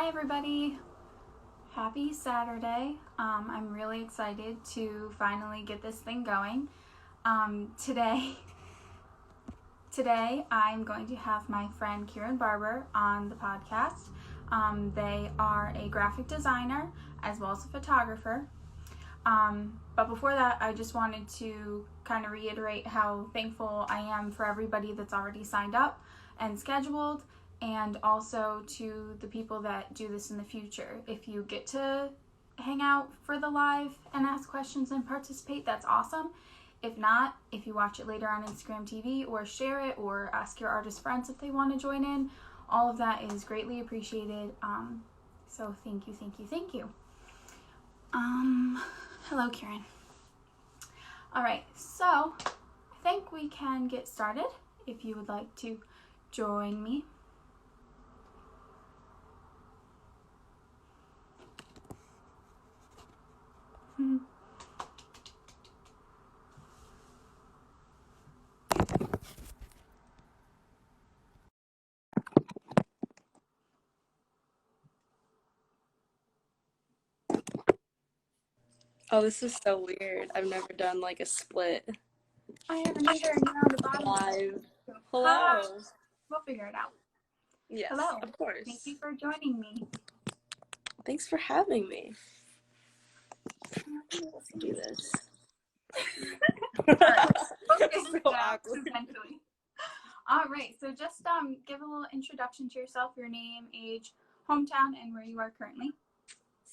Hi everybody, happy Saturday. I'm really excited to finally get this thing going. Um, today, today I'm going to have my friend Kieran Barber on the podcast. They are a graphic designer as well as a photographer. But before that, I just wanted to kind of reiterate how thankful I am for everybody that's already signed up and scheduled, and also to the people that do this in the future. If you get to hang out for the live and ask questions and participate, that's awesome. If not, if you watch it later on Instagram TV or share it or ask your artist friends if they want to join in, all of that is greatly appreciated. So thank you, thank you, thank you. Hello, Kieran. All right, so I think we can get started if you would like to join me. Oh, this is so weird. I've never done like a split I haven't either, and you're on the bottom. live. Hi. Hello. We'll figure it out. Yes, Hello. of Thank course. you for joining me. Thanks for having me. Let's do this. All right, we'll figure So it out awkward. eventually. All right, so just give a little introduction to yourself, your name, age, hometown, and where you are currently.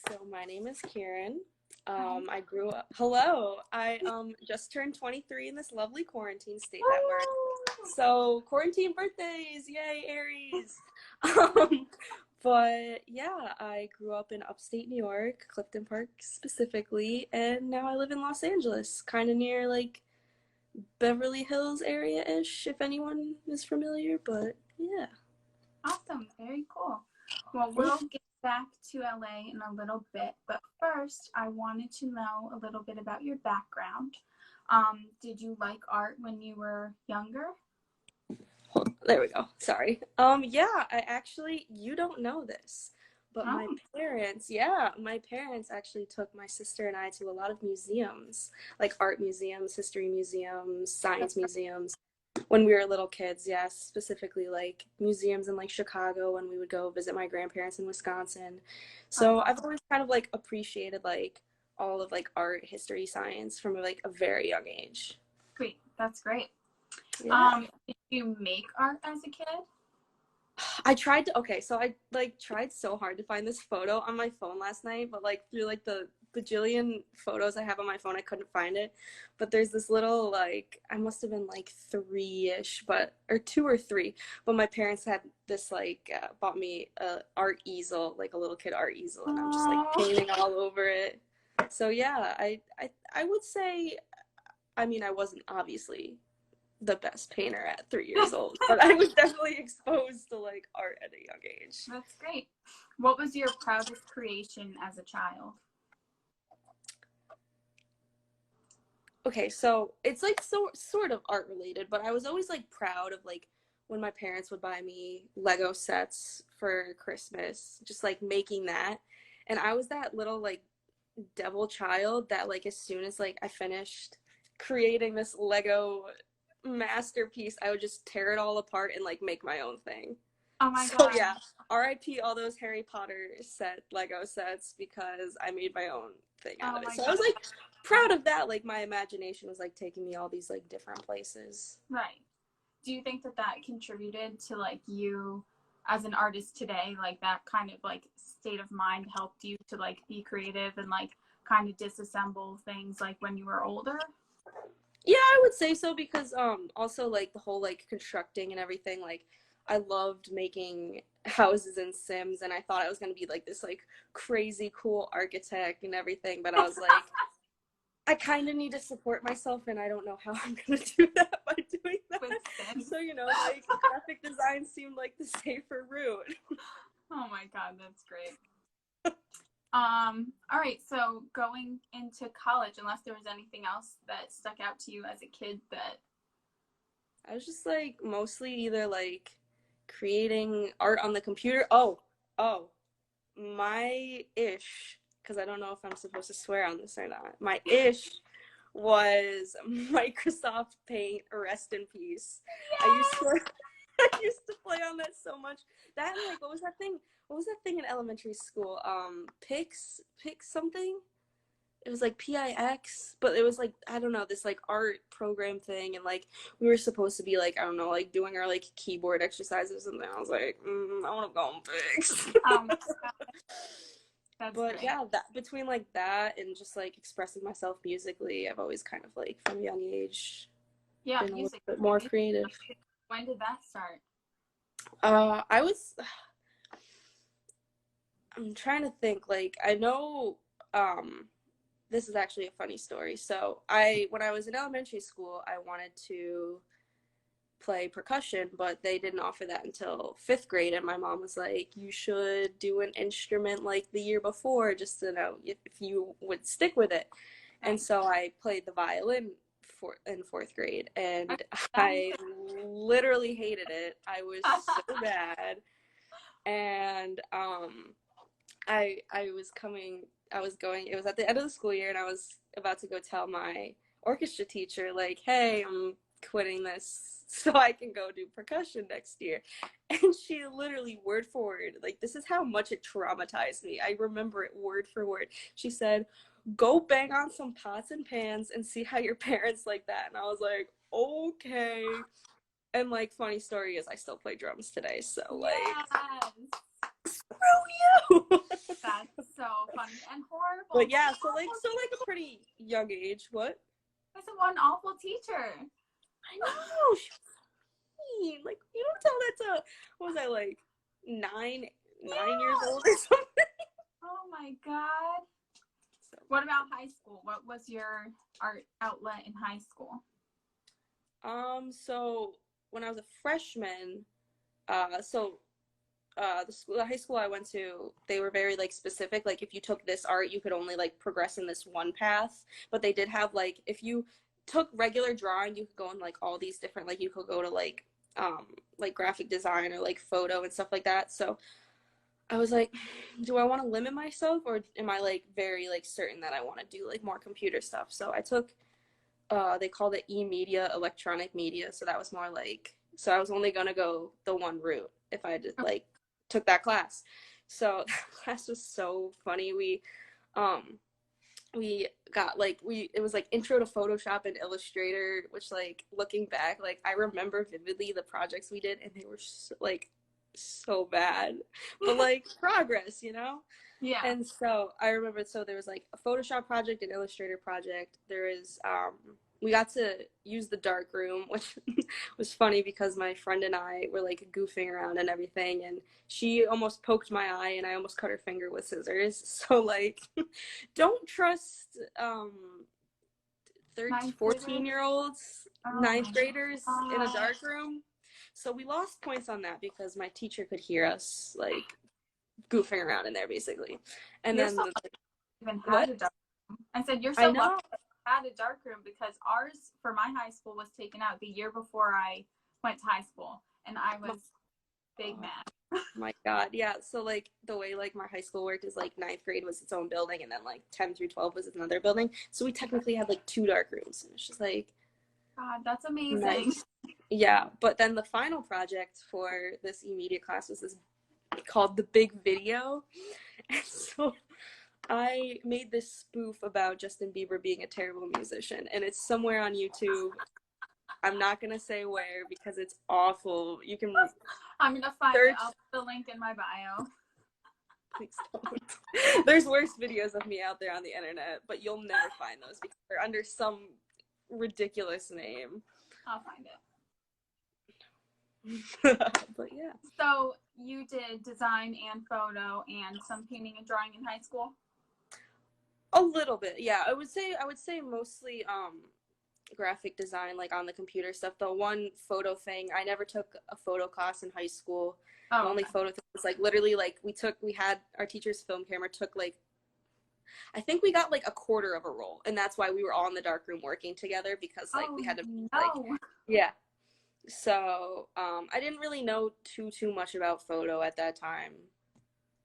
So my name is Kieran. Hi. I grew up. Hello. I just turned 23 in this lovely quarantine state that we're in. So quarantine birthdays, yay Aries. Um, but yeah, I grew up in upstate New York, Clifton Park specifically, and now I live in Los Angeles, kind of near like Beverly Hills area-ish, if anyone is familiar. But yeah. Awesome, very cool. Well, we'll get back to LA in a little bit, but first I wanted to know a little bit about your background. Did you like art when you were younger? There we go. Sorry. Yeah, I actually, you don't know this, but Oh, my parents actually took my sister and I to a lot of museums, like art museums, history museums, science museums when we were little kids. Yes, specifically like museums in like Chicago when we would go visit my grandparents in Wisconsin. So I've always kind of like appreciated like all of like art, history, science from like a very young age. sweet. That's great. Yeah. Did you make art as a kid? So I like tried so hard to find this photo on my phone last night, but like through like the bajillion photos I have on my phone, I couldn't find it. But there's this little like, I must have been like three-ish, or two or three, but my parents had this like bought me a art easel, like a little kid art easel, and I'm just like Oh, painting all over it. So yeah, I would say, I mean, I wasn't obviously the best painter at 3 years old, but I was definitely exposed to like art at a young age. that's great. What was your proudest creation as a child? Okay, so it's like so sort of art related, but I was always like proud of like when my parents would buy me Lego sets for Christmas, just like making that. And I was that little like devil child that like as soon as like I finished creating this Lego masterpiece, I would just tear it all apart and like make my own thing. Oh my So God. yeah, RIP all those Harry Potter Lego sets because I made my own thing out Oh of it. my So I God. was like proud of that. Like my imagination was like taking me all these like different places. Right. Do you think that that contributed to like you as an artist today, like that kind of like state of mind helped you to like be creative and like kind of disassemble things like when you were older? Yeah, I would say so because also like the whole like constructing and everything, like I loved making houses in Sims and I thought I was gonna be like this like crazy cool architect and everything, but I was like I kind of need to support myself, and I don't know how I'm gonna do that by doing that. With Sims. So, like graphic design seemed like the safer route. Oh my God, that's great. All right, so going into college, unless there was anything else that stuck out to you as a kid that I was just like mostly either like creating art on the computer. Oh, my ish, because I don't know if I'm supposed to swear on this or not, my ish was Microsoft Paint, rest in peace. I used Yes! to I used to play on that so much. That and like what was that thing? What was that thing in elementary school? Pix something? It was like PIX, but it was like, I don't know, this like art program thing, and like we were supposed to be like, I don't know, like doing our like keyboard exercises, and then I was like, I want to go on Pix. Um, that's But great. yeah, that between like that and just like expressing myself musically, I've always kind of like from a young age Yeah, been a little music. bit more creative. When did that start? I was I'm trying to think, like I know this is actually a funny story. So when I was in elementary school, I wanted to play percussion, but they didn't offer that until 5th grade, and my mom was like, you should do an instrument like the year before, just to know if you would stick with it. And Nice. so I played the violin in 4th grade, and Nice. I literally hated it. I was so bad. And I was going, it was at the end of the school year, and I was about to go tell my orchestra teacher, like, hey, I'm quitting this so I can go do percussion next year. And she literally, word for word, like, this is how much it traumatized me. I remember it word for word. She said, go bang on some pots and pans and see how your parents like that. And I was like, okay. And like, funny story is I still play drums today, so like, Yes. screw you. That's so funny and horrible. But yeah, so like a pretty young age. What? That's one awful teacher. I know. She was mean. Like, you don't tell that to, what was I, like 9 years old or something? Oh my God. So, What about high school? What was your art outlet in high school? so when I was a freshman, the high school I went to, they were very like specific. Like if you took this art, you could only like progress in this one path. But they did have like, if you took regular drawing, you could go in like all these different, like you could go to like graphic design or like photo and stuff like that. So I was like, do I want to limit myself, or am I like very like certain that I want to do like more computer stuff? So I took they called it e-media, electronic media. So that was more like, so I was only gonna go the one route if I did like took that class. So that class was so funny. Um we got like it was like intro to Photoshop and Illustrator, which like looking back, like I remember vividly the projects we did, and they were so bad, but like progress, you know. Yeah. And so I remember, so there was like a Photoshop project, an Illustrator project. There is, we got to use the dark room, which was funny because my friend and I were like goofing around and everything. And she almost poked my eye, and I almost cut her finger with scissors. So like, don't trust, 13, 14-year-olds, Oh ninth my graders in a God. dark room. So we lost points on that because my teacher could hear us like goofing around in there basically. And You're then so lucky you even had what? a dark room. I said you're I so lucky know. you had a dark room because ours for my high school was taken out the year before I went to high school, and I was big mad. My God. Yeah. So like the way like my high school worked is like ninth grade was its own building, and then like 10 through 12 was another building. So we technically had like 2 dark rooms, and it's just like God, that's amazing. nice. Yeah. But then the final project for this e-media class was this called the Big Video. And so I made this spoof about Justin Bieber being a terrible musician, and it's somewhere on YouTube. I'm not gonna say where because it's awful. You can I'm gonna find search. it. I'll put the link in my bio. Please don't. There's worse videos of me out there on the internet, but you'll never find those because they're under some ridiculous name. I'll find it. But yeah. So you did design and photo and some painting and drawing in high school? A little bit, yeah. I would say mostly graphic design, like on the computer stuff. The one photo thing, I never took a photo class in high school. Oh, the only okay. photo thing was like literally like we had our teacher's film camera took like, I think we got like a quarter of a roll, and that's why we were all in the dark room working together because like we had to like, yeah. So I didn't really know too much about photo at that time.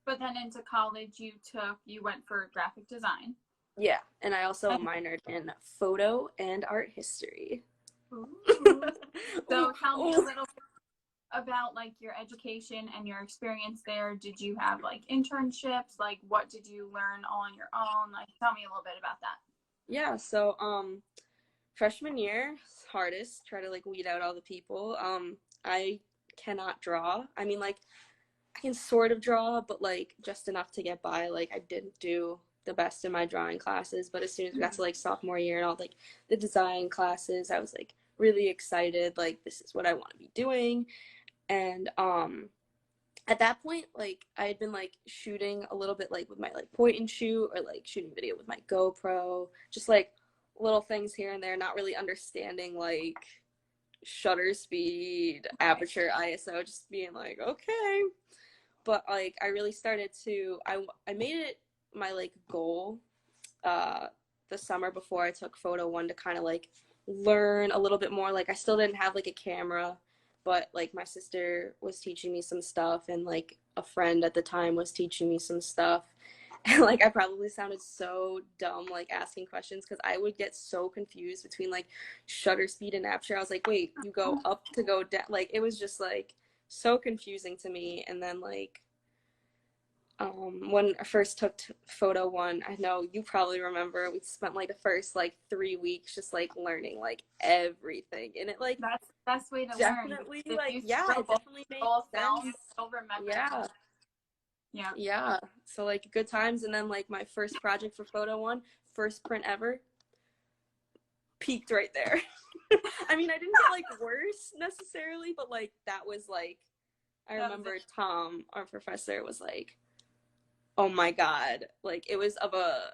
But then into college, you went for graphic design. Yeah, and I also minored in photo and art history. Ooh. So Ooh, tell me a ooh. little bit about like your education and your experience there. Did you have like internships? Like what did you learn all on your own? Like tell me a little bit about that. Yeah, so freshman year, hardest, try to like weed out all the people. I cannot draw. I mean, like I can sort of draw, but like just enough to get by. Like I didn't do the best in my drawing classes, but as soon as we got to like sophomore year and all like the design classes, I was like really excited. Like this is what I want to be doing. And at that point, like I had been like shooting a little bit like with my like point and shoot or like shooting video with my GoPro, just like little things here and there, not really understanding like shutter speed, aperture, ISO, just being like, okay. But like I really started to I made it my like goal the summer before I took photo one to kind of like learn a little bit more. Like I still didn't have like a camera, but like my sister was teaching me some stuff and like a friend at the time was teaching me some stuff. And like I probably sounded so dumb like asking questions because I would get so confused between like shutter speed and aperture. I was like, wait, you go up to go down. Like it was just like so confusing to me. And then like when I first took photo one, I know you probably remember, we spent like the first like 3 weeks just like learning like everything, and it like That's the best way to definitely learn. If like you yeah, throw it definitely made both film, sense. you'll remember. Yeah, Yeah. yeah. So like good times, and then like my first project for photo one, first print ever, peaked right there. I mean, I didn't get like worse necessarily, but like that was like I remember Tom, our professor, was like, oh my god, like it was of a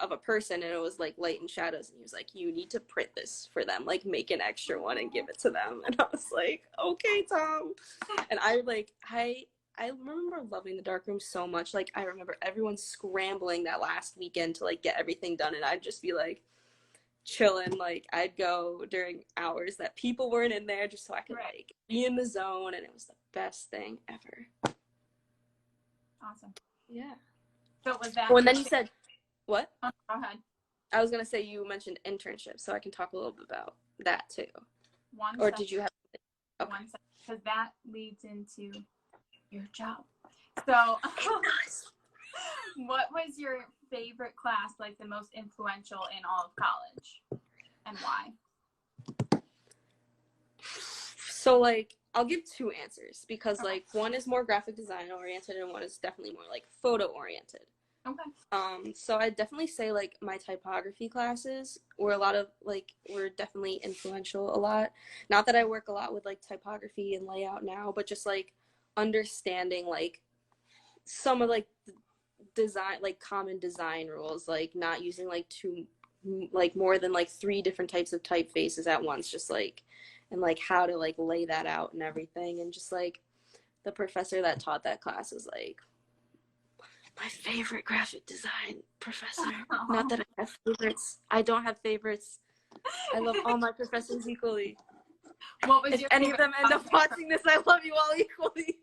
of a person and it was like light and shadows and he was like, you need to print this for them, like make an extra one and give it to them. And I was like, okay, Tom. And I remember loving the darkroom so much. Like I remember everyone scrambling that last weekend to like get everything done, and I'd just be like chilling. Like I'd go during hours that people weren't in there just so I could like be in the zone, and it was the best thing ever. Awesome. Yeah. So was that? Oh, and then you said, what? Oh, go ahead. I was gonna say you mentioned internships, so I can talk a little bit about that too. One or second. did you have? Okay. 1 second, because that leads into your job. So, what was your favorite class, like the most influential in all of college, and why? So like I'll give two answers because like one is more graphic design oriented and one is definitely more like photo oriented. Okay. So I'd definitely say like my typography classes were definitely influential a lot. Not that I work a lot with like typography and layout now, but just like understanding like some of like design, like common design rules, like not using like more than like 3 different types of typefaces at once, just like, and like how to like lay that out and everything. And just like the professor that taught that class was like my favorite graphic design professor. Not that I have favorites. I don't have favorites. I love all my professors equally. What was if your any of them end up watching this, I love you all equally.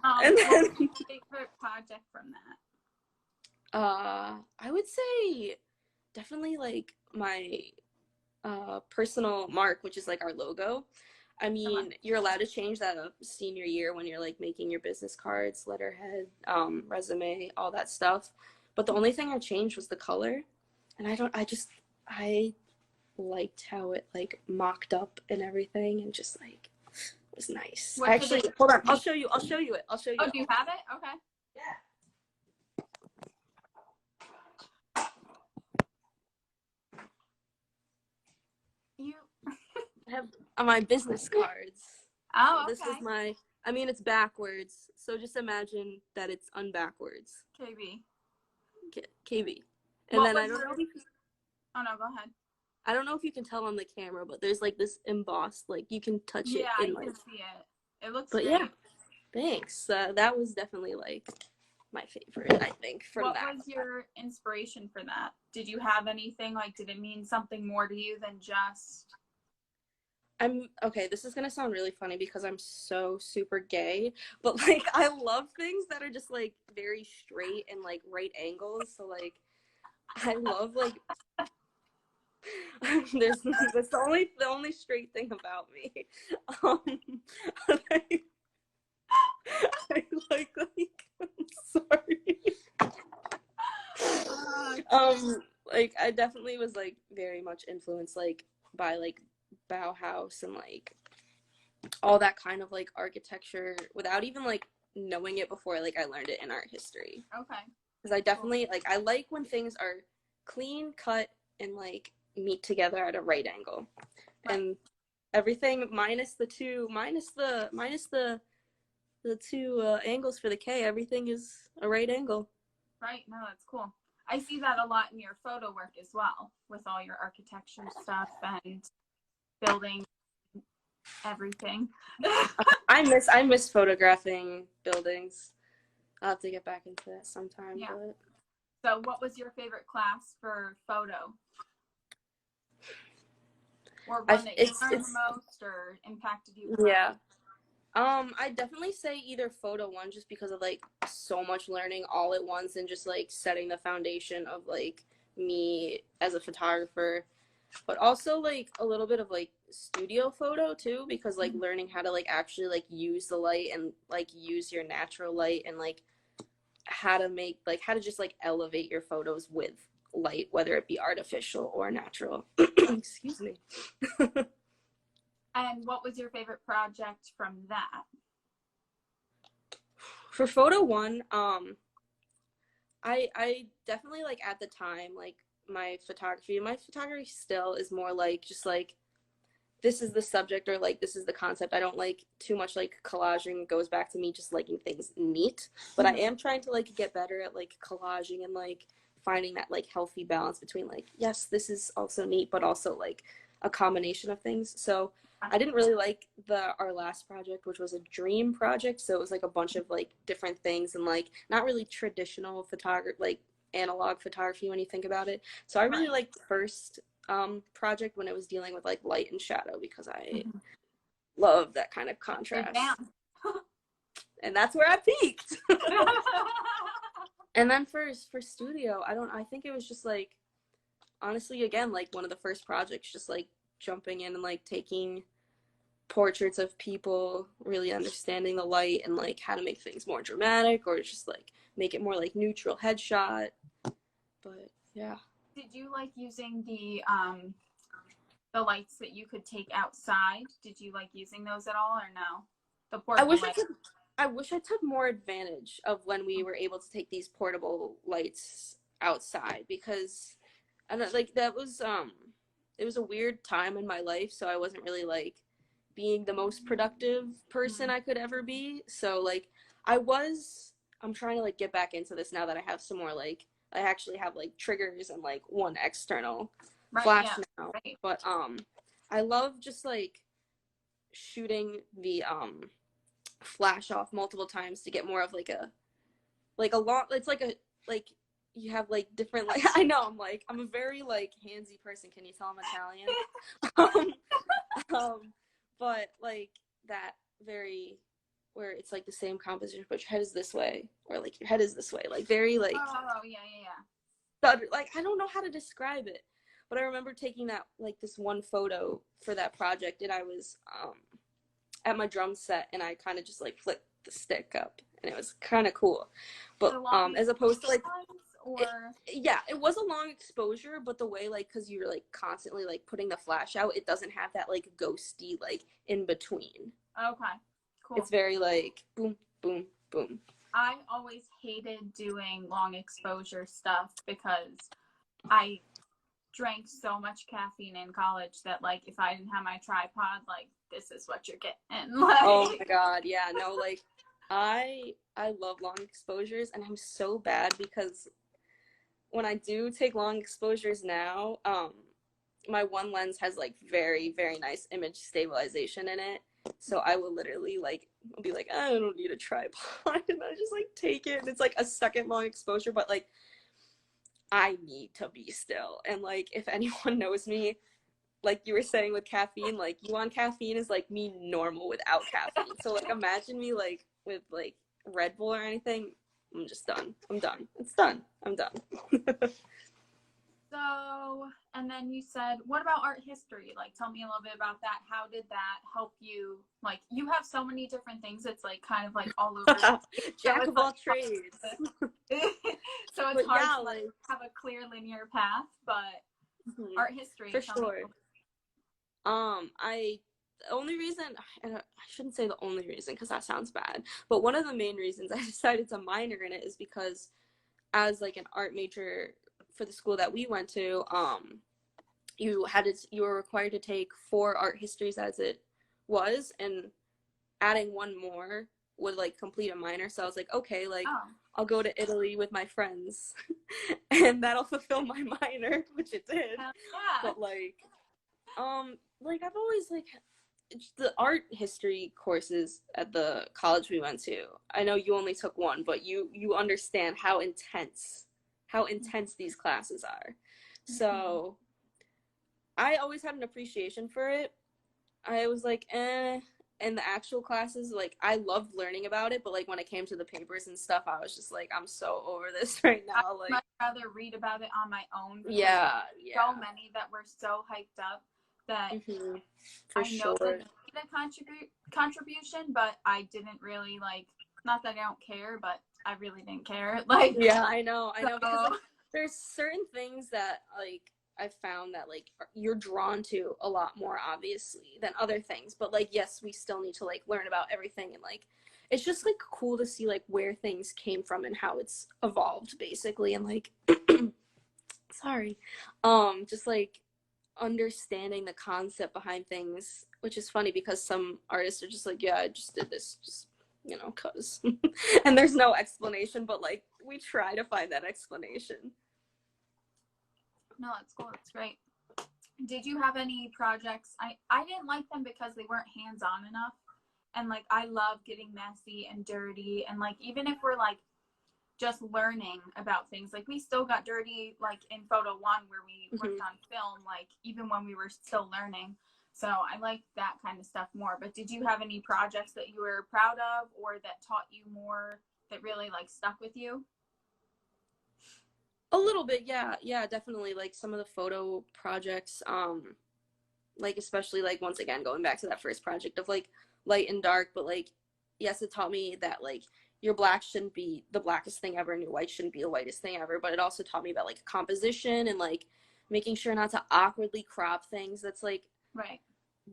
And then, what was your favorite project from that? I would say definitely like my personal mark, which is like our logo. I mean, you're allowed to change that up senior year when you're like making your business cards, letterhead, resume, all that stuff. But the only thing I changed was the color. And I liked how it like mocked up and everything, and just like it was nice. Actually, hold on, I'll show you it. Oh, do you have it? Okay. Yeah. You I have on my business cards. Oh, so this is my, I mean, it's backwards, so just imagine that it's unbackwards. KB. KB. And then I don't know if you can, oh no, go ahead. I don't know if you can tell on the camera, but there's like this embossed, like you can touch it. Yeah, you can see it. It looks great. Yeah, thanks. That was definitely like my favorite, I think, from that. What was your inspiration for that? Did you have anything, like, did it mean something more to you than just? I'm okay, this is gonna sound really funny because I'm so super gay, but like I love things that are just like very straight and like right angles. So like I love like there's that's the only straight thing about me. Um I, I like I'm sorry. Like I definitely was like very much influenced like by like Bauhaus and like all that kind of like architecture without even like knowing it before like I learned it in art history. Okay. Because I definitely like I like when things are clean cut and like meet together at a right angle. Right. And everything minus the two angles for the K, everything is a right angle. Right. No, that's cool. I see that a lot in your photo work as well, with all your architecture stuff and building everything. I miss photographing buildings. I'll have to get back into that sometime. Yeah. But So, what was your favorite class for photo? Or one that you learned the most or impacted you the most? Yeah. I definitely say either photo one just because of like so much learning all at once and just like setting the foundation of like me as a photographer, but also like a little bit of like studio photo too because like learning how to like actually like use the light and like use your natural light and like how to just like elevate your photos with light, whether it be artificial or natural. Excuse me. And what was your favorite project from that? For photo one, I definitely like at the time like my photography still is more like just like this is the subject or like this is the concept. I don't like too much like collaging. It goes back to me just liking things neat, but I am trying to like get better at like collaging and like finding that like healthy balance between like yes this is also neat but also like a combination of things. So I didn't really like our last project, which was a dream project. So it was like a bunch of like different things and like not really traditional photography, like analog photography when you think about it. So I really liked the first project when it was dealing with like light and shadow because I love that kind of contrast. And that's where I peaked. And then for studio, I think it was just like honestly again like one of the first projects just like jumping in and like taking portraits of people, really understanding the light and like how to make things more dramatic or just like make it more like neutral headshot. But yeah. Did you like using the lights that you could take outside? Did you like using those at all or no? The portable lights. I wish I took more advantage of when we were able to take these portable lights outside because and like that was it was a weird time in my life, so I wasn't really like being the most productive person I could ever be. So like I'm trying to like get back into this now that I have some more like I actually have like triggers and like one external flash now. Right. But I love just like shooting the flash off multiple times to get more of like a long it's like a like you have like different like I know I'm a very like handsy person. Can you tell I'm Italian? But like that very where it's like the same composition but your head is this way or like your head is this way like very like like I don't know how to describe it, but I remember taking that like this one photo for that project and I was at my drum set and I kind of just like flipped the stick up and it was kind of cool, but as opposed to like it was a long exposure, but the way like because you're like constantly like putting the flash out, it doesn't have that like ghosty like in between. Okay, cool. It's very like boom boom boom. I always hated doing long exposure stuff because I drank so much caffeine in college that like if I didn't have my tripod, like this is what you're getting. Like... Oh my god, yeah, no, like I love long exposures and I'm so bad because when I do take long exposures now, my one lens has like very, very nice image stabilization in it. So I will literally like be like, I don't need a tripod, and I just like take it, and it's like a second long exposure, but like I need to be still. And like if anyone knows me, like you were saying with caffeine, like you on caffeine is like me normal without caffeine. So like imagine me like with like Red Bull or anything. I'm just done. I'm done. It's done. I'm done. So, and then you said, what about art history? Like, tell me a little bit about that. How did that help you? Like, you have so many different things. It's like kind of like all over. Jack of all trades. So it's hard to like have a clear linear path, but art history. For sure. The only reason, and I shouldn't say the only reason because that sounds bad, but one of the main reasons I decided to minor in it is because as like an art major for the school that we went to, you were required to take 4 art histories as it was, and adding one more would like complete a minor. So I was like, okay, like I'll go to Italy with my friends and that'll fulfill my minor, which it did. Yeah. But like I've always like the art history courses at the college we went to. I know you only took one, but you understand how intense these classes are. So I always had an appreciation for it. I was like, in the actual classes, like I loved learning about it, but like when it came to the papers and stuff, I was just like, I'm so over this right now. Like, I'd much rather read about it on my own. Yeah. So many that were so hyped up that For I sure. know that they made a contribution, but I didn't really like. Not that I don't care, but I really didn't care. Like, yeah, I know because like, there's certain things that like I found that like you're drawn to a lot more obviously than other things, but like yes, we still need to like learn about everything, and like it's just like cool to see like where things came from and how it's evolved basically, and like sorry, just like understanding the concept behind things, which is funny because some artists are just like, yeah, I just did this just, you know, cause and there's no explanation, but like we try to find that explanation. No, that's cool. That's great. Did you have any projects? I didn't like them because they weren't hands-on enough, and like I love getting messy and dirty, and like even if we're like just learning about things, like we still got dirty like in photo 1 where we worked on film, like even when we were still learning. So I like that kind of stuff more. But did you have any projects that you were proud of or that taught you more, that really like stuck with you? A little bit, yeah, definitely. Like some of the photo projects, like especially like once again going back to that first project of like light and dark, but like yes, it taught me that like your black shouldn't be the blackest thing ever and your white shouldn't be the whitest thing ever, but it also taught me about like composition and like making sure not to awkwardly crop things. That's like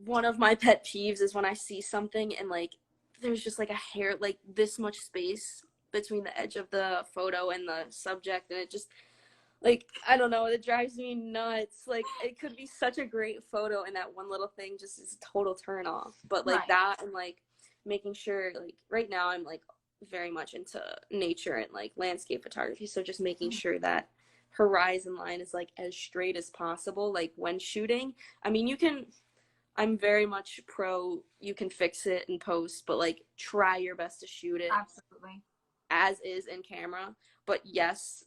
one of my pet peeves is when I see something and like there's just like a hair, like this much space between the edge of the photo and the subject, and it just like, I don't know, it drives me nuts. Like it could be such a great photo and that one little thing just is a total turn off. But like that, and like making sure, like right now I'm like very much into nature and like landscape photography, so just making sure that horizon line is like as straight as possible, like when shooting. I mean, I'm very much pro you can fix it in post, but like try your best to shoot it Absolutely as is in camera. But yes,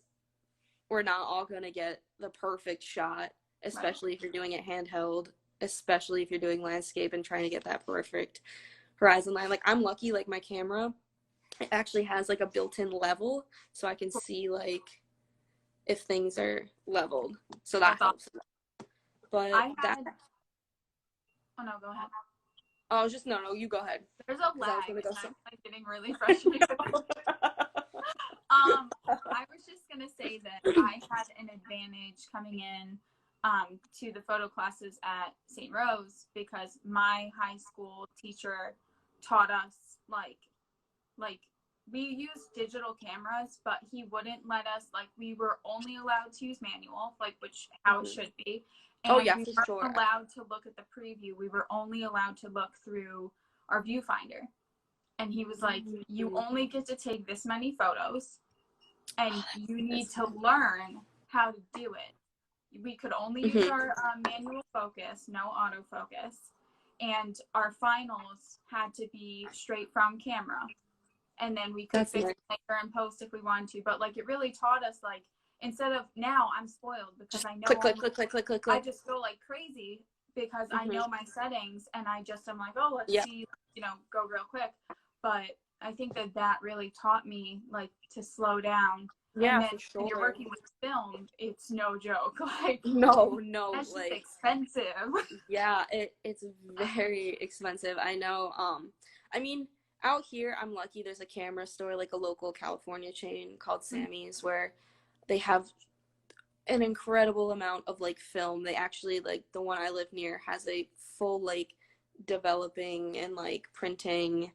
we're not all gonna get the perfect shot, especially if you're doing it handheld, especially if you're doing landscape and trying to get that perfect horizon line. Like I'm lucky, like my camera, it actually has like a built-in level, so I can see like if things are leveled, so that helps. But oh no, go ahead. Oh, just no, you go ahead. There's a lag. I'm like getting really frustrated. I was just gonna say that I had an advantage coming in to the photo classes at St. Rose because my high school teacher taught us like we used digital cameras, but he wouldn't let us, like we were only allowed to use manual, like how it should be. And we weren't allowed to look at the preview. We were only allowed to look through our viewfinder. And he was like, you only get to take this many photos and you need to learn how to do it. We could only use our manual focus, no autofocus. And our finals had to be straight from camera. And then we could fix it later and post if we wanted to. But like it really taught us, like, instead of now I'm spoiled because I know click. I just go like crazy because I know my settings, and I'm like, oh, let's see, go real quick. But I think that really taught me like to slow down. Yeah, and then for sure. when you're working with film, it's no joke. Like no, that's like just expensive. Yeah, it's very expensive. I know. I mean, out here, I'm lucky. There's a camera store, like a local California chain called Sammy's, where they have an incredible amount of like film. They actually, like, the one I live near has a full like developing and like printing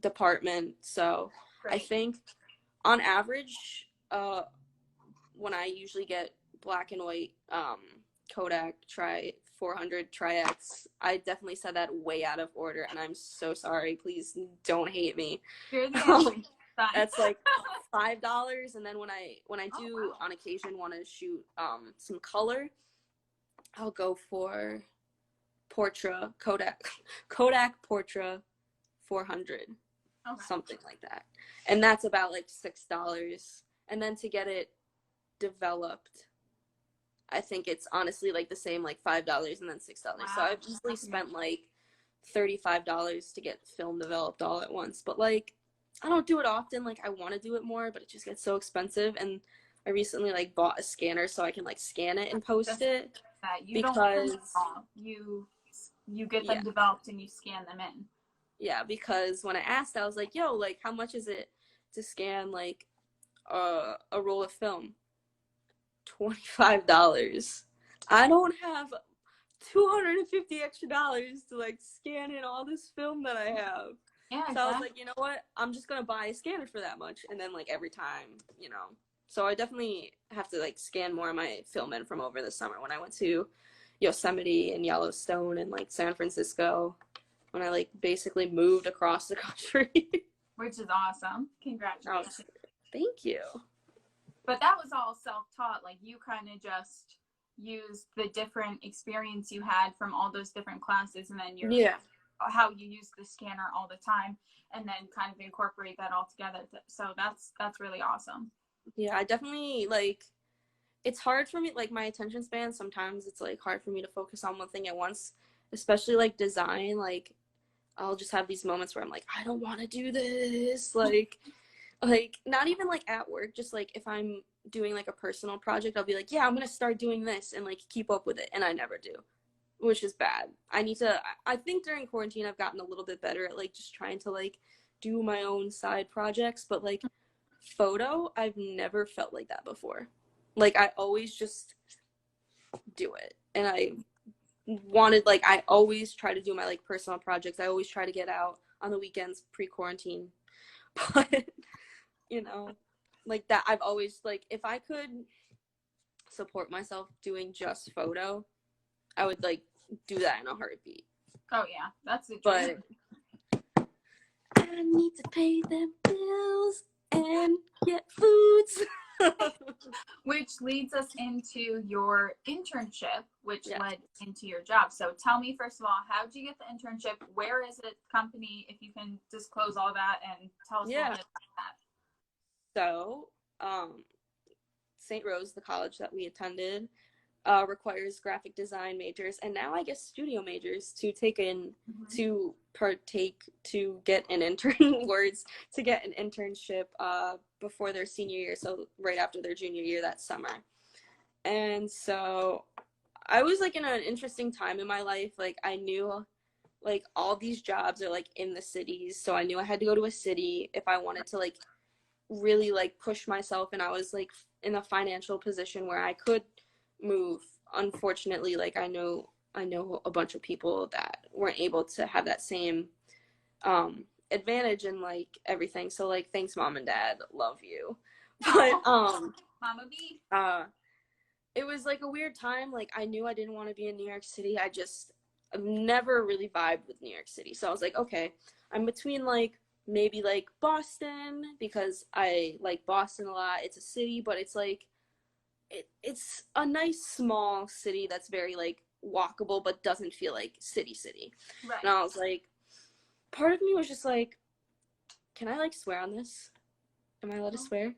department. So Right. I think on average, when I usually get black and white Kodak 400 Tri-X, I definitely said that way out of order, and I'm so sorry. Please don't hate me. That's like $5, and then when I do on occasion want to shoot some color, I'll go for Kodak Portra 400, something like that, and that's about like $6. And then to get it developed, I think it's honestly like the same, like $5 and then $6. So I've easily spent like $35 to get film developed all at once. But like, I don't do it often. Like, I want to do it more, but it just gets so expensive. And I recently like bought a scanner so I can like scan it and post it. Because you get them developed and you scan them in. Yeah, because when I asked, I was like, yo, like, how much is it to scan like a roll of film? $25. I don't have $250 extra to like scan in all this film that I have. Yeah, so I was like, you know what? I'm just gonna buy a scanner for that much, and then like every time, So I definitely have to like scan more of my film in from over the summer when I went to Yosemite and Yellowstone and like San Francisco, when I like basically moved across the country. Which is awesome. Congratulations. Thank you. But that was all self-taught. Like, you kind of just used the different experience you had from all those different classes, and then how you use the scanner all the time, and then kind of incorporate that all together. So that's really awesome. Yeah, I definitely, like, it's hard for me, like, my attention span, sometimes it's like hard for me to focus on one thing at once, especially like design. Like, I'll just have these moments where I'm like, I don't want to do this. Like, not even like at work, just like if I'm doing like a personal project, I'll be like, yeah, I'm gonna start doing this and like keep up with it, and I never do, which is bad. I think during quarantine I've gotten a little bit better at like just trying to like do my own side projects, but like photo, I've never felt like that before. Like, I always just do it, and I always try to do my like personal projects. I always try to get out on the weekends pre-quarantine, but like that, I've always, like, if I could support myself doing just photo, I would like do that in a heartbeat. Oh yeah, that's the truth. But I need to pay them bills and get foods. Which leads us into your internship, which led into your job. So tell me, first of all, how did you get the internship? Where is it? Company, if you can disclose all that, and tell us a little bit about that. So, St. Rose, the college that we attended, requires graphic design majors, and now I guess studio majors to get an internship before their senior year, so right after their junior year that summer. And so I was like in an interesting time in my life. Like, I knew like all these jobs are like in the cities, so I knew I had to go to a city if I wanted to like really like push myself, and I was like in a financial position where I could move. Unfortunately, like, I know a bunch of people that weren't able to have that same advantage and like everything. So like, thanks mom and dad, love you. But Mama B. It was like a weird time. Like, I knew I didn't want to be in New York City. I've never really vibed with New York City. So I was like, okay, I'm between like maybe like Boston, because I like Boston a lot. It's a city, but it's like it's a nice small city that's very like walkable but doesn't feel like city. Right. And I was like, part of me was just like, can I like swear on this? Am I allowed to swear?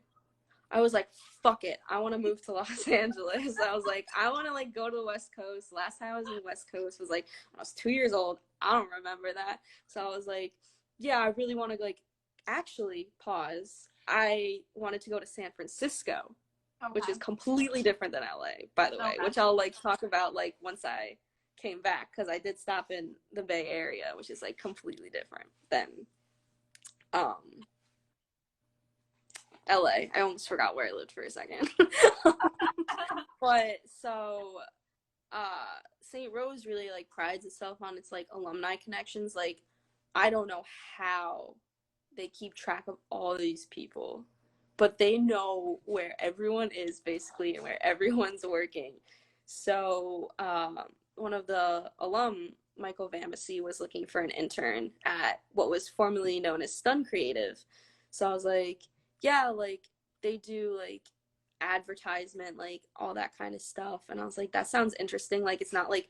I was like, fuck it. I want to move to Los Angeles. I was like, I want to like go to the West Coast. Last time I was in the West Coast was like when I was 2 years old. I don't remember that. So I was like, yeah, I really want to like actually pause. I wanted to go to San Francisco, which is completely different than LA, by the way, which I'll like talk about like once I came back, because I did stop in the Bay Area, which is like completely different than LA. I almost forgot where I lived for a second. But so St. Rose really like prides itself on its like alumni connections. Like I don't know how they keep track of all these people, but they know where everyone is basically and where everyone's working. So one of the alum, Michael Vambassy, was looking for an intern at what was formerly known as Stun Creative. So I was like, yeah, like they do like advertisement, like all that kind of stuff. And I was like, that sounds interesting. Like it's not like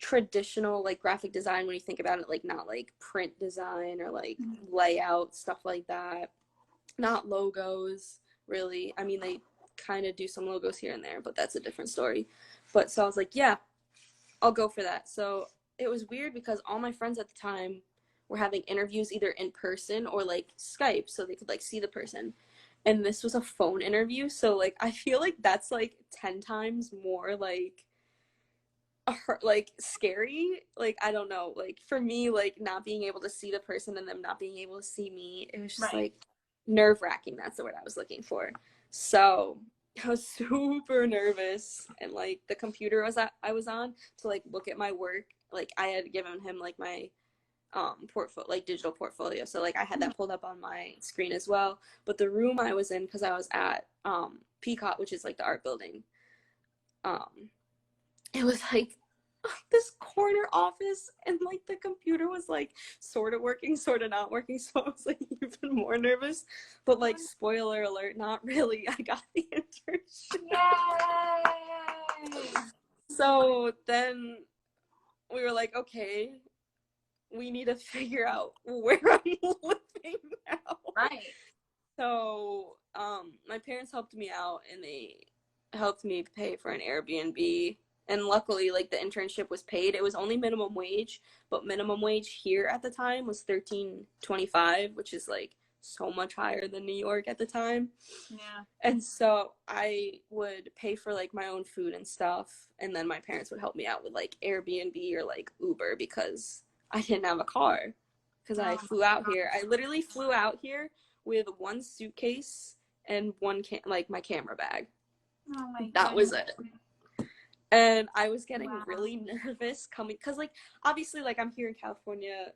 traditional like graphic design when you think about it, like not like print design or like layout, stuff like that. Not logos, really. I mean, they kind of do some logos here and there, but that's a different story. But so I was like, yeah, I'll go for that. So it was weird because all my friends at the time were having interviews either in person or like Skype, so they could like see the person. And this was a phone interview, so like I feel like that's like 10 times more like scary. Like I don't know, like for me, like not being able to see the person and them not being able to see me, it was just like nerve-wracking. That's the word I was looking for. So I was super nervous, and like the computer I was on to like look at my work, like I had given him like my portfolio, like digital portfolio, so like I had that pulled up on my screen as well. But the room I was in, because I was at Peacock, which is like the art building, it was like this corner office, and like the computer was like sort of working, sort of not working, so I was like even more nervous. But like spoiler alert, not really. I got the internship. Yay! So then we were like, okay, we need to figure out where I'm living now. Right. So my parents helped me out, and they helped me pay for an Airbnb. And luckily, like the internship was paid. It was only minimum wage, but minimum wage here at the time was $13.25, which is like so much higher than New York at the time. Yeah. And so I would pay for like my own food and stuff, and then my parents would help me out with like Airbnb or like Uber, because I didn't have a car, because I flew out here. I literally flew out here with one suitcase and like my camera bag. Oh my that goodness. was it. And I was getting really nervous coming, because like obviously like I'm here in California,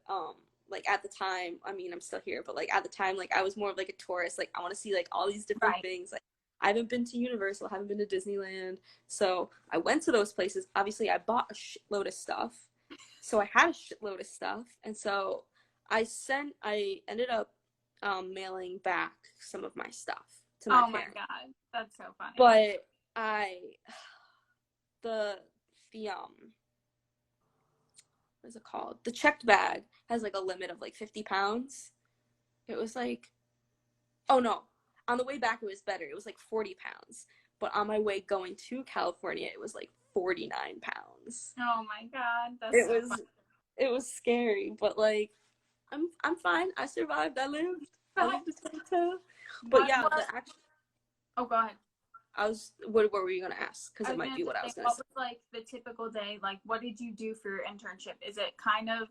like at the time, I mean I'm still here, but like at the time, like I was more of like a tourist. Like I want to see like all these different things. Like I haven't been to Universal, haven't been to Disneyland, so I went to those places. Obviously I bought a shitload of stuff, so I had a shitload of stuff, and so I ended up mailing back some of my stuff to my parents. My god, that's so funny. But what is it called? The checked bag has like a limit of like 50 pounds. It was like, oh no, on the way back it was better. It was like 40 pounds. But on my way going to California, it was like 49 pounds. Oh my god, it was scary, but like I'm fine. I survived. I lived to tell. But yeah, the actual. Oh, go ahead. What were you gonna ask? Because it might be what I was gonna say. What was like the typical day? Like, what did you do for your internship? Is it kind of?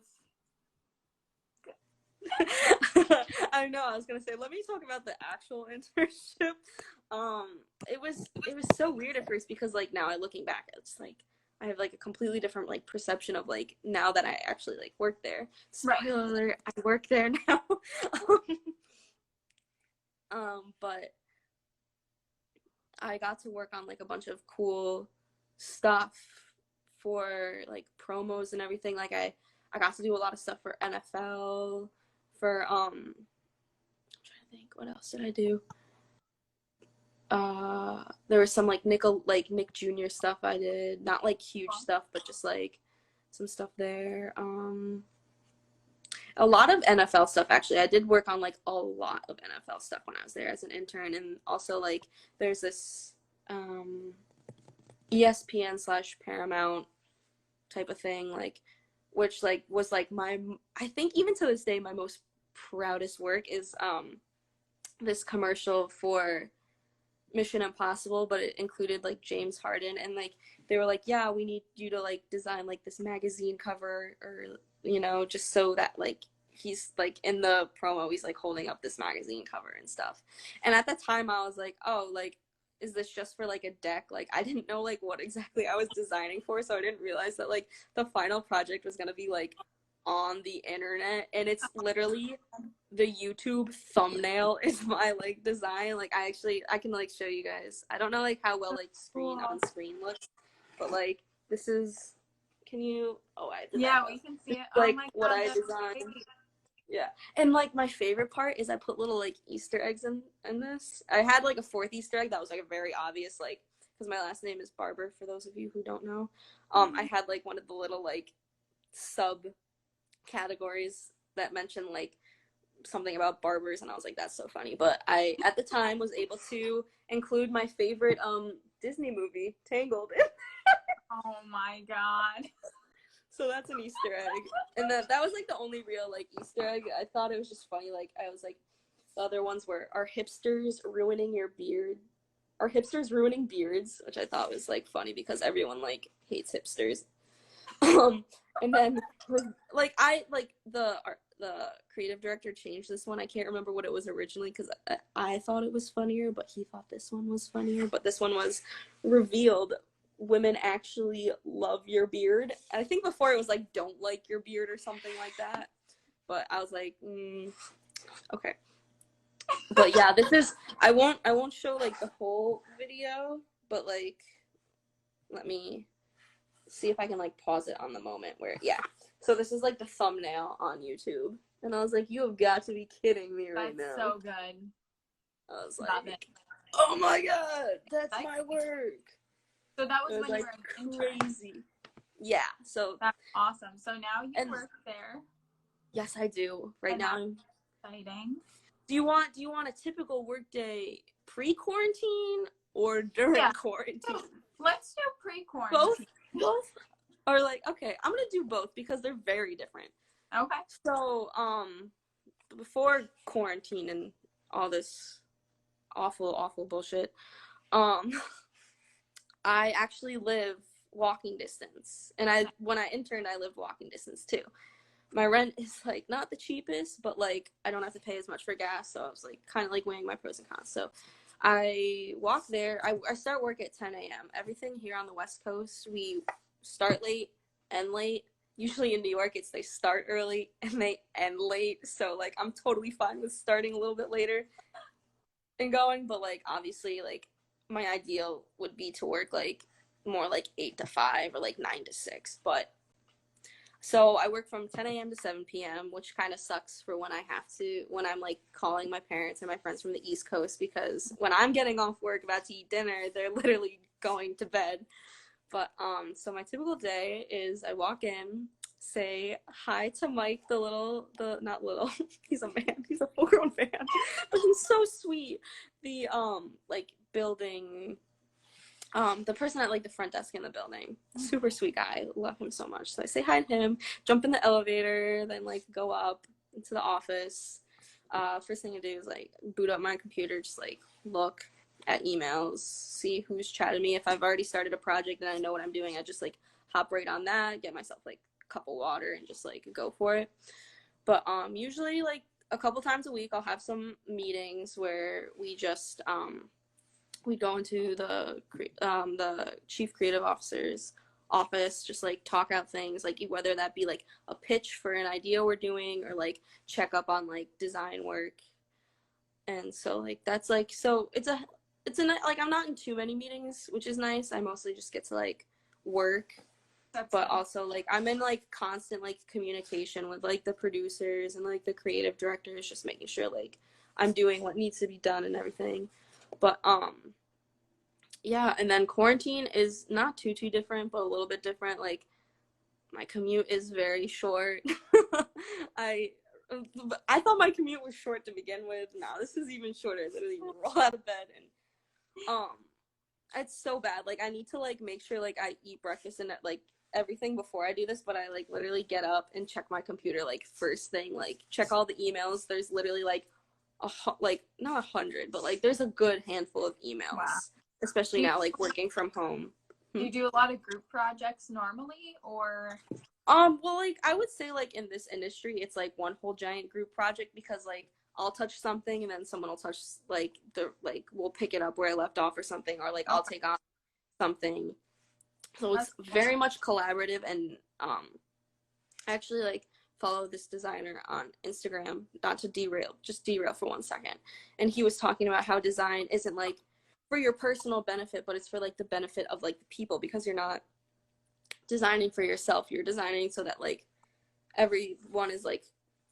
I know. I was gonna say, let me talk about the actual internship. It was so weird at first, because like now looking back, it's like I have like a completely different like perception of like now that I actually like work there. Spoiler alert, I work there now. But I got to work on like a bunch of cool stuff for like promos and everything. Like I got to do a lot of stuff for NFL, for I'm trying to think, what else did I do? There was some like Nick Jr. stuff I did. Not like huge stuff, but just like some stuff there. A lot of NFL stuff, actually. I did work on like a lot of NFL stuff when I was there as an intern, and also like there's this ESPN slash Paramount type of thing, like which like was like my, I think even to this day my most proudest work is this commercial for Mission Impossible, but it included like James Harden, and like they were like, yeah, we need you to like design like this magazine cover, or you know, just so that like he's like in the promo he's like holding up this magazine cover and stuff. And at the time I was like, oh, like is this just for like a deck? Like I didn't know like what exactly I was designing for, so I didn't realize that like the final project was gonna be like on the internet, and it's literally the YouTube thumbnail is my like design. Like I can like show you guys. I don't know like how well like screen on screen looks, but like this is, can you, oh I did Yeah, we can see it. Oh like my what God, I that's designed. great. Yeah. And like my favorite part is I put little like Easter eggs in this. I had like a fourth Easter egg that was like a very obvious, like, because my last name is Barber, for those of you who don't know. I had like one of the little like sub categories that mentioned like something about barbers, and I was like, that's so funny. But I at the time was able to include my favorite Disney movie, Tangled. Oh my God. So that's an Easter egg. And that was like the only real like Easter egg. I thought it was just funny. Like I was like, the other ones were, are hipsters ruining your beard? Are hipsters ruining beards? Which I thought was like funny because everyone like hates hipsters. And then like the creative director changed this one. I can't remember what it was originally because I thought it was funnier, but he thought this one was funnier. But this one was revealed, women actually love your beard. And I think before it was like, don't like your beard or something like that. But I was like, okay. But yeah, this is, I won't show like the whole video, but like, let me see if I can like pause it on the moment where, yeah. So this is like the thumbnail on YouTube. And I was like, you have got to be kidding me right now. That's so good. I was Love like, it. oh my God, that's my work. So that was when like you were an intern. crazy. Yeah, so That's awesome. So now you work there. Yes, I do. Right now. Exciting. Do you want a typical workday pre-quarantine or during quarantine? Let's do pre-quarantine. Both are like, okay, I'm gonna do both because they're very different. Okay. So before quarantine and all this awful bullshit, I actually live walking distance, and when I interned I lived walking distance too. My rent is like not the cheapest, but like I don't have to pay as much for gas, so I was like kind of like weighing my pros and cons. So I walk there. I start work at 10 a.m. Everything here on the West Coast, we start late, end late. Usually in New York, it's they start early and they end late. So like I'm totally fine with starting a little bit later and going, but like obviously like my ideal would be to work like more like 8 to 5 or like 9 to 6, but so I work from 10 a.m. to 7 p.m., which kind of sucks for when I'm like calling my parents and my friends from the East Coast, because when I'm getting off work about to eat dinner, they're literally going to bed. But so my typical day is I walk in, say hi to Mike, not little, he's a man, he's a full-grown man, but he's so sweet. The like building, the person at like the front desk in the building, super sweet guy, love him so much. So I say hi to him, jump in the elevator, then like go up into the office. First thing I do is like boot up my computer, just like look at emails, see who's chatted me. If I've already started a project and I know what I'm doing, I just like hop right on that, get myself like a cup of water and just like go for it. But usually like a couple times a week I'll have some meetings where we just we go into the chief creative officer's office, just like talk out things, like whether that be like a pitch for an idea we're doing or like check up on like design work. And so like that's like, so it's a like I'm not in too many meetings, which is nice. I mostly just get to like work. But also like I'm in like constant like communication with like the producers and like the creative directors, just making sure like I'm doing what needs to be done and everything. But yeah, and then quarantine is not too different, but a little bit different. Like my commute is very short. I I thought my commute was short to begin with. Nah, this is even shorter. I literally roll out of bed and it's so bad. Like I need to like make sure like I eat breakfast and like everything before I do this, but I like literally get up and check my computer like first thing, like check all the emails. There's literally like like not 100, but like there's a good handful of emails. Wow. Especially now like working from home. Do you do a lot of group projects normally, or? Well, like I would say like in this industry, it's like one whole giant group project because like I'll touch something and then someone will touch like we'll pick it up where I left off or something, or like I'll take on something. So it's very much collaborative, and I actually like follow this designer on Instagram, not to just derail for 1 second. And he was talking about how design isn't like for your personal benefit, but it's for like the benefit of like the people, because you're not designing for yourself, you're designing so that like everyone is like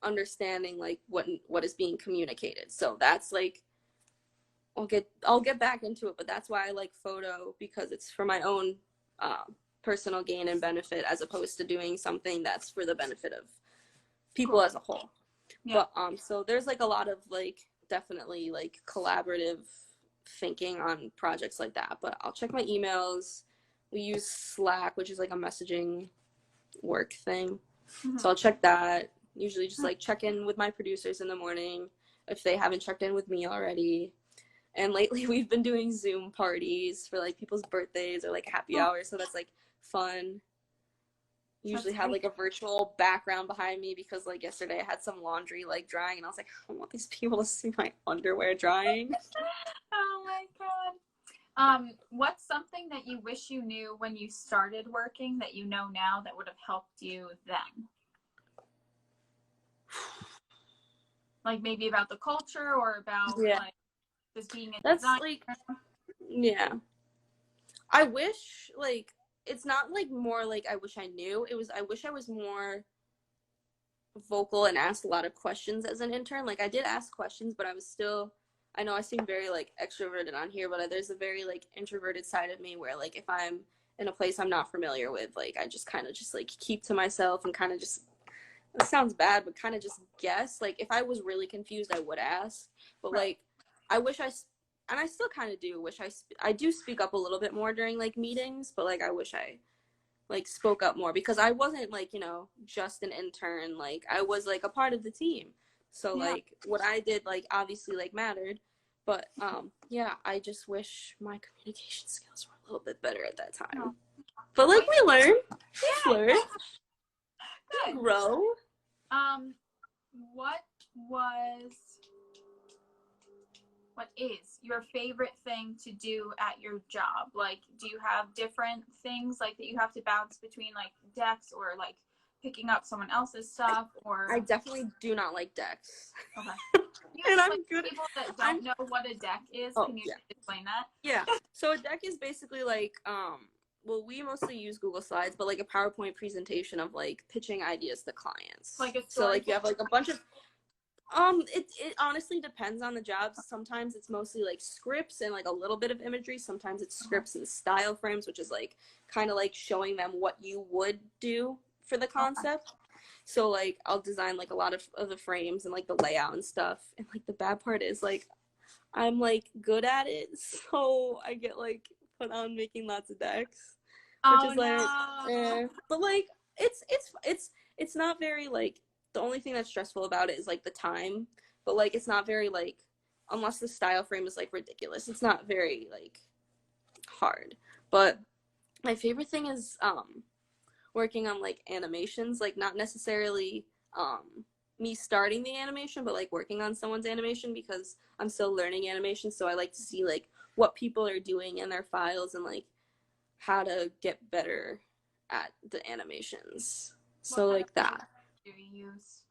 understanding like what is being communicated. So that's like I'll get back into it, but that's why I like photo, because it's for my own personal gain and benefit, as opposed to doing something that's for the benefit of people as a whole. Yeah. But so there's like a lot of like definitely like collaborative thinking on projects like that. But I'll check my emails. We use Slack, which is like a messaging work thing. Mm-hmm. So I'll check that. Usually just like check in with my producers in the morning if they haven't checked in with me already. And lately we've been doing Zoom parties for like people's birthdays or like happy hours. So that's like fun. Usually have like a virtual background behind me, because like yesterday I had some laundry like drying and I was like, I don't want these people to see my underwear drying. Oh my God. What's something that you wish you knew when you started working that you know now that would have helped you then? Like maybe about the culture or about like just being a designer? Like, yeah. I wish like, it's not like more like I wish I knew. It was I wish I was more vocal and asked a lot of questions as an intern. Like I did ask questions, but I know I seem very like extroverted on here, but there's a very like introverted side of me where like if I'm in a place I'm not familiar with, like I just kind of just like keep to myself and kind of just, it sounds bad, but kind of just guess. Like if I was really confused, I would ask. But like I wish and I still kind of do wish I do speak up a little bit more during like meetings, but like I wish I like spoke up more, because I wasn't like, you know, just an intern. Like I was like a part of the team. So like what I did like obviously like mattered. But I just wish my communication skills were a little bit better at that time. But like we learn. Good. Grow. What is your favorite thing to do at your job? Like, do you have different things like that you have to bounce between like decks or like picking up someone else's stuff? Or I definitely do not like decks. Okay. And I'm like, good. People that don't know what a deck is, can you explain that? Yeah. So a deck is basically like well, we mostly use Google Slides, but like a PowerPoint presentation of like pitching ideas to clients. Like a story. So like you have like a bunch of it honestly depends on the job. Sometimes it's mostly like scripts and like a little bit of imagery. Sometimes it's scripts and style frames, which is like kind of like showing them what you would do for the concept. So like I'll design like a lot of the frames and like the layout and stuff. And like the bad part is like I'm like good at it, so I get like put on making lots of decks, which is like but like it's not very like, the only thing that's stressful about it is like the time, but like it's not very like, unless the style frame is like ridiculous, it's not very like hard. But my favorite thing is working on like animations, like not necessarily me starting the animation, but like working on someone's animation, because I'm still learning animation, so I like to see like what people are doing in their files and like how to get better at the animations. So like that. Do you use?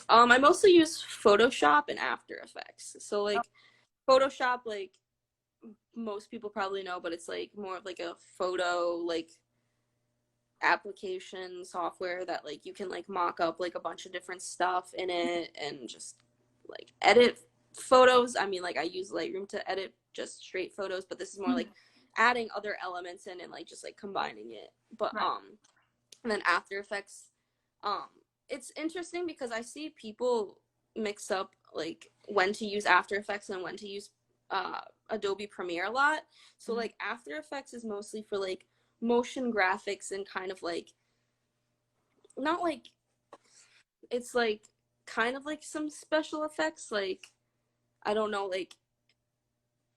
I mostly use Photoshop and After Effects. So like Photoshop, like most people probably know, but it's like more of like a photo like application software that like you can like mock up like a bunch of different stuff in it and just like edit photos. I mean, like I use Lightroom to edit just straight photos, but this is more like adding other elements in and like just like combining it. But and then After Effects, it's interesting because I see people mix up like when to use After Effects and when to use Adobe Premiere a lot. So like After Effects is mostly for like motion graphics and kind of like not like it's like kind of like some special effects. Like I don't know like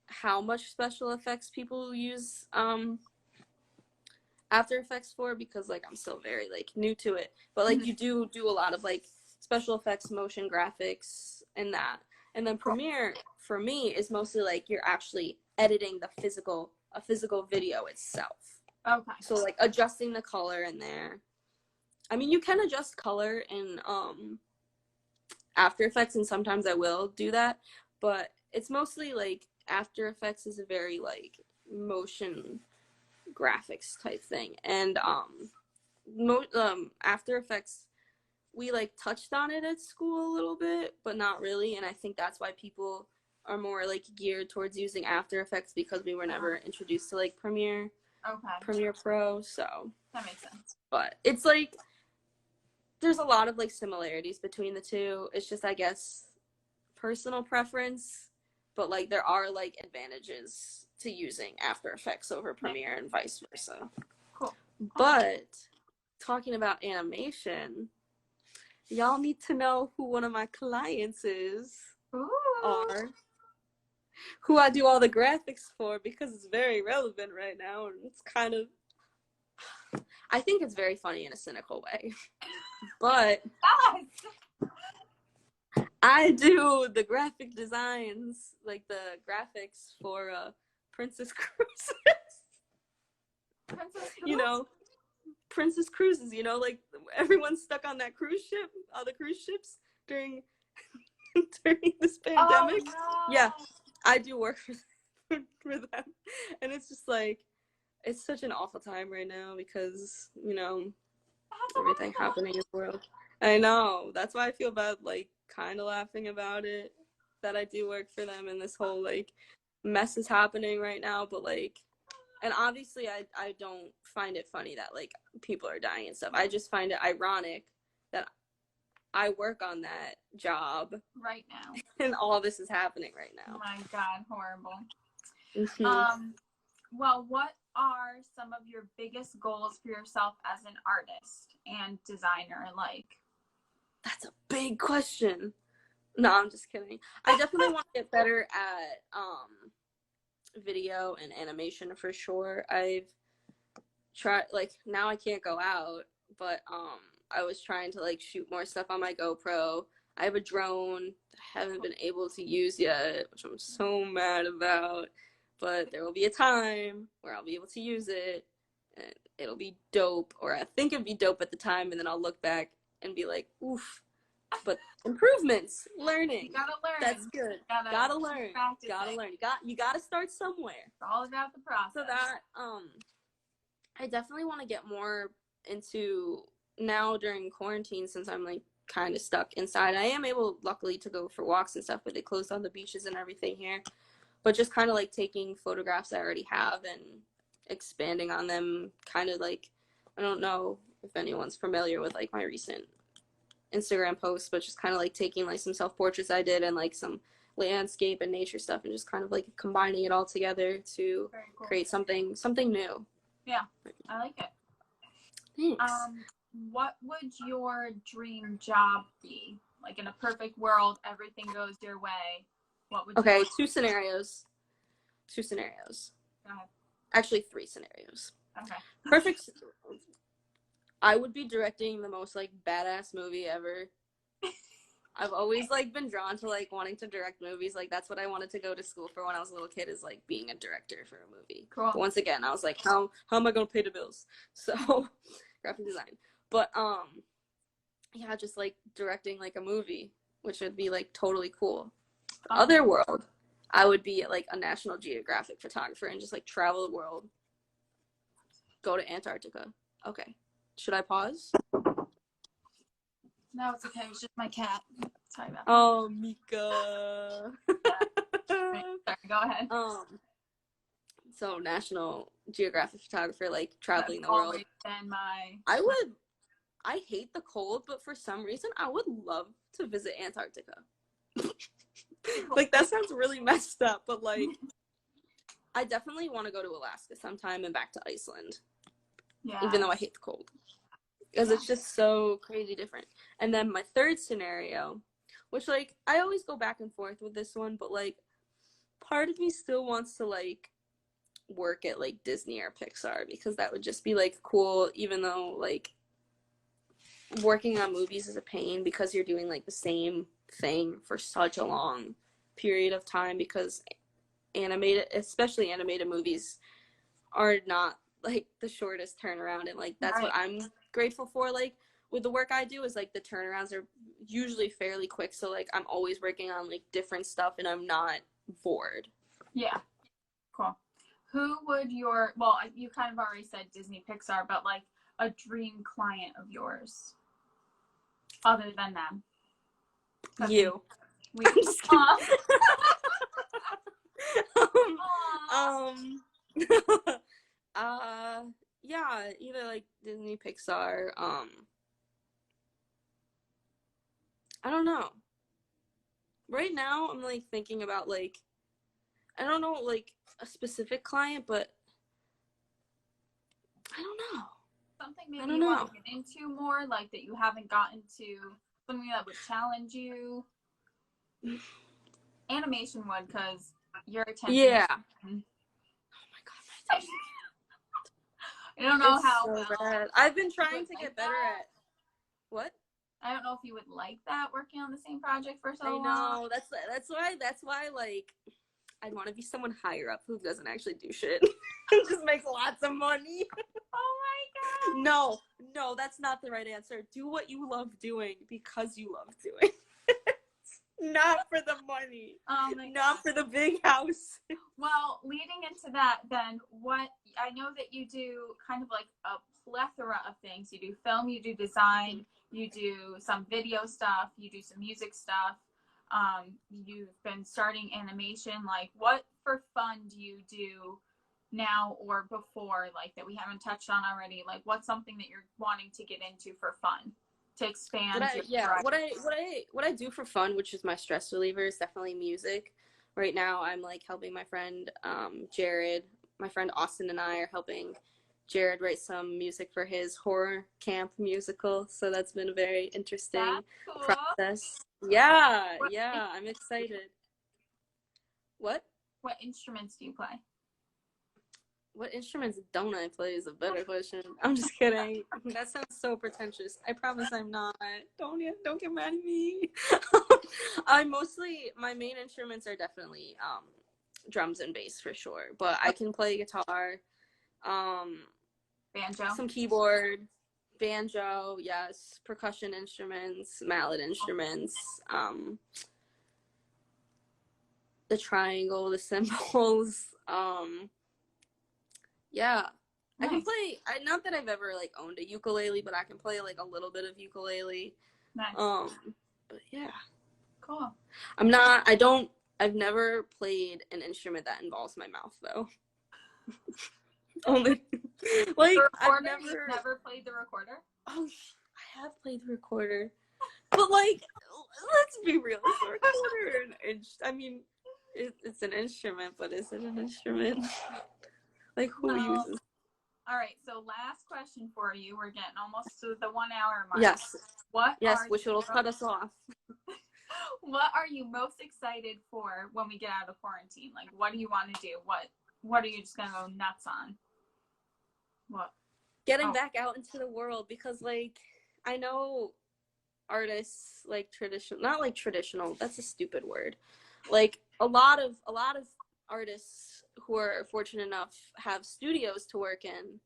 how much special effects people use After Effects for, because like I'm still very like new to it, but like you do a lot of like special effects, motion graphics, and that. And then Premiere for me is mostly like you're actually editing a physical video itself. Okay. So like adjusting the color in there. I mean, you can adjust color in After Effects, and sometimes I will do that, but it's mostly like After Effects is a very like motion graphics type thing, and After Effects, we like touched on it at school a little bit, but not really, and I think that's why people are more like geared towards using After Effects, because we were never introduced to like Premiere Pro, so that makes sense. But it's like there's a lot of like similarities between the two. It's just, I guess, personal preference, but like there are like advantages to using After Effects over Premiere and vice versa. Cool. But talking about animation, y'all need to know who one of my clients are, who I do all the graphics for, because it's very relevant right now, and it's kind of, I think it's very funny in a cynical way, but I do the graphic designs, like the graphics for Princess Cruises. You know, Princess Cruises, you know, like everyone's stuck on that cruise ship, all the cruise ships during this pandemic. Oh, no. Yeah, I do work for them. And it's just like, it's such an awful time right now because, you know, everything happening in the world. I know. That's why I feel bad, like, kind of laughing about it, that I do work for them and this whole, like, mess is happening right now. But, like, and obviously I don't find it funny that, like, people are dying and stuff. I just find it ironic that I work on that job right now. And all this is happening right now. Oh, my God. Horrible. Mm-hmm. Well, what are some of your biggest goals for yourself as an artist and designer? Like, that's a big question. No, I'm just kidding. I definitely want to get better at video and animation for sure. I've tried, like, now I can't go out, but I was trying to like shoot more stuff on my GoPro. I have a drone I haven't been able to use yet, which I'm so mad about. But there will be a time where I'll be able to use it, and it'll be dope, or I think it'd be dope at the time, and then I'll look back and be like, oof. But improvements, learning. You gotta learn. That's good. Gotta learn. Gotta learn. You gotta start somewhere. It's all about the process. So that I definitely want to get more into, now during quarantine, since I'm like kind of stuck inside. I am able, luckily, to go for walks and stuff, but they closed on the beaches and everything here. But just kind of like taking photographs I already have and expanding on them. Kind of like, I don't know if anyone's familiar with like my recent Instagram posts, but just kind of like taking like some self-portraits I did and like some landscape and nature stuff, and just kind of like combining it all together to create something new. Yeah, I like it. Thanks. What would your dream job be? Like, in a perfect world, everything goes your way. What would you two scenarios. Go ahead. Actually, 3 scenarios. Okay. Perfect. I would be directing the most like badass movie ever. I've always like been drawn to like wanting to direct movies. Like that's what I wanted to go to school for when I was a little kid, is like being a director for a movie. Cool. But once again, I was like, how am I gonna pay the bills? So graphic design. But yeah, just like directing like a movie, which would be like totally cool. Other world, I would be like a National Geographic photographer and just like travel the world. Go to Antarctica. Okay. Should I pause? No, it's okay. It was just my cat. Sorry about that. Oh, Mika. Sorry, go ahead. So National Geographic photographer, like traveling the world. Been my... I would I hate the cold, but for some reason I would love to visit Antarctica. Like, that sounds really messed up, but like, I definitely want to go to Alaska sometime and back to Iceland, even though I hate the cold, because it's just so crazy different. And then my third scenario, which, like, I always go back and forth with this one, but like, part of me still wants to like work at like Disney or Pixar, because that would just be like cool, even though like working on movies is a pain because you're doing like the same thing for such a long period of time, because animated, especially animated movies, are not like the shortest turnaround, and like that's what I'm grateful for. Like with the work I do is like the turnarounds are usually fairly quick, so like I'm always working on like different stuff and I'm not bored. Yeah. Cool. Who would your, well, you kind of already said Disney Pixar, but like a dream client of yours other than them? You. I'm just kidding. Yeah, either like Disney, Pixar. I don't know. Right now, I'm like thinking about like, I don't know, like a specific client, but I don't know. Something maybe you want to get into more, like that you haven't gotten to, something that would challenge you. Animation would, because your attention. Yeah. Oh my god, my attention. I don't know it's how so well. Bad. I've been trying to get better at what? I don't know if you would like that, working on the same project for so long. I know. That's why like I'd want to be someone higher up who doesn't actually do shit and just makes lots of money. Oh my god. No, that's not the right answer. Do what you love doing because you love doing. Not for the money. Not for the big house. Well, leading into that, then, what, I know that you do kind of like a plethora of things. You do film, you do design, you do some video stuff, you do some music stuff. You've been starting animation. Like, what for fun do you do now or before, like, that we haven't touched on already? Like, what's something that you're wanting to get into for fun to expand? What I do for fun, which is my stress reliever, is definitely music. Right now, I'm like helping my friend Jared. My friend Austin and I are helping Jared write some music for his horror camp musical. So that's been a very interesting process. Yeah, I'm excited. What instruments do you play? What instruments don't I play is a better question. I'm just kidding. That sounds so pretentious. I promise I'm not. Don't get mad at me. My main instruments are definitely drums and bass for sure. But I can play guitar, banjo, some keyboard, banjo, yes, percussion instruments, mallet instruments, the triangle, the cymbals, yeah. Nice. I can play, not that I've ever like owned a ukulele, but I can play like a little bit of ukulele. Nice. But yeah. Cool. I've never played an instrument that involves my mouth though. Only like I've never played the recorder? Oh, I have played the recorder. But like, let's be real, it's a recorder. I mean, it's an instrument, but is it an instrument? Like, who uses? All right, so last question for you. We're getting almost to the 1 hour mark. Yes. Which will cut us off. What are you most excited for when we get out of quarantine? Like, what do you want to do? What are you just gonna go nuts on? What? Getting back out into the world, because like I know artists like not like traditional. That's a stupid word. Like a lot of artists who are fortunate enough have studios to work in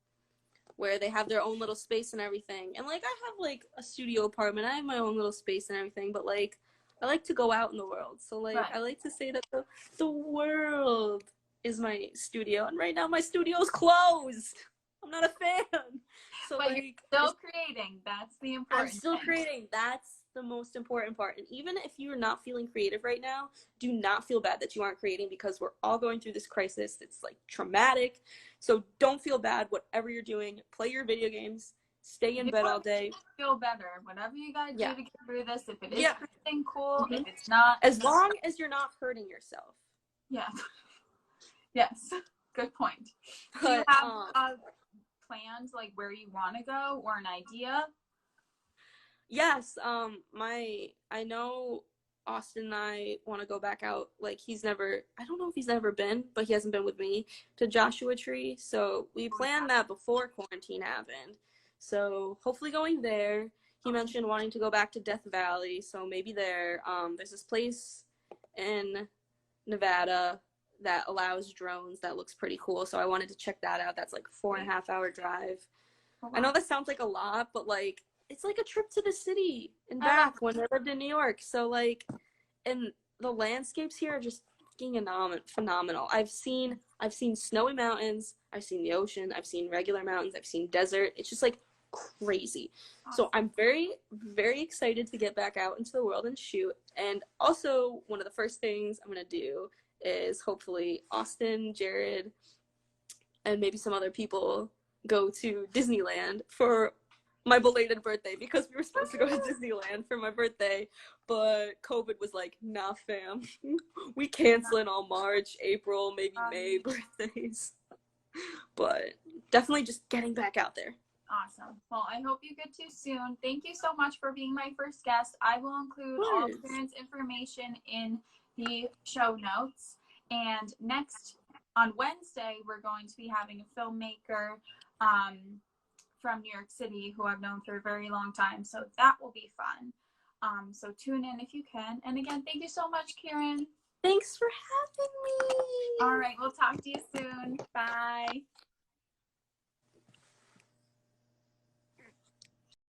where they have their own little space and everything. And like I have like a studio apartment. I have my own little space and everything, but like I like to go out in the world. So like I like to say that the world is my studio, and right now my studio is closed. I'm not a fan. So but like you're still creating. That's the important I'm still thing. creating. That's the most important part. And even if you're not feeling creative right now, do not feel bad that you aren't creating, because we're all going through this crisis. It's like traumatic. So don't feel bad. Whatever you're doing, play your video games, stay in Do bed what all day. makes you feel better. Whatever you gotta do Yeah. to get through this. If it is Yeah. something cool, Mhm. if it's not, As long as you're not hurting yourself. yeah. Yes. Good point. Do you But have plans like where you want to go or an idea? yes, I know Austin and I want to go back out. Like I don't know if he's never been, but he hasn't been with me to Joshua Tree. So we planned that before quarantine happened. So hopefully going there. He mentioned wanting to go back to Death Valley, so maybe there. There's this place in Nevada that allows drones that looks pretty cool. So I wanted to check that out. That's like 4.5 hour drive. Oh, wow. I know that sounds like a lot, but like it's like a trip to the city and back when I lived in New York. So like, and the landscapes here are just fucking phenomenal. I've seen snowy mountains, I've seen the ocean, I've seen regular mountains, I've seen desert. It's just like crazy. So I'm very, very excited to get back out into the world and shoot. And also one of the first things I'm gonna do is hopefully Austin, Jared, and maybe some other people go to Disneyland for my belated birthday, because we were supposed to go to Disneyland for my birthday, but COVID was like, nah, fam. We canceling all March, April, maybe May birthdays. But definitely just getting back out there. Awesome. Well, I hope you get to soon. Thank you so much for being my first guest. I will include all Kieran's information in the show notes. And next, on Wednesday, we're going to be having a filmmaker from New York City who I've known for a very long time. So that will be fun. So tune in if you can. And again, thank you so much, Kieran. Thanks for having me. All right. We'll talk to you soon. Bye.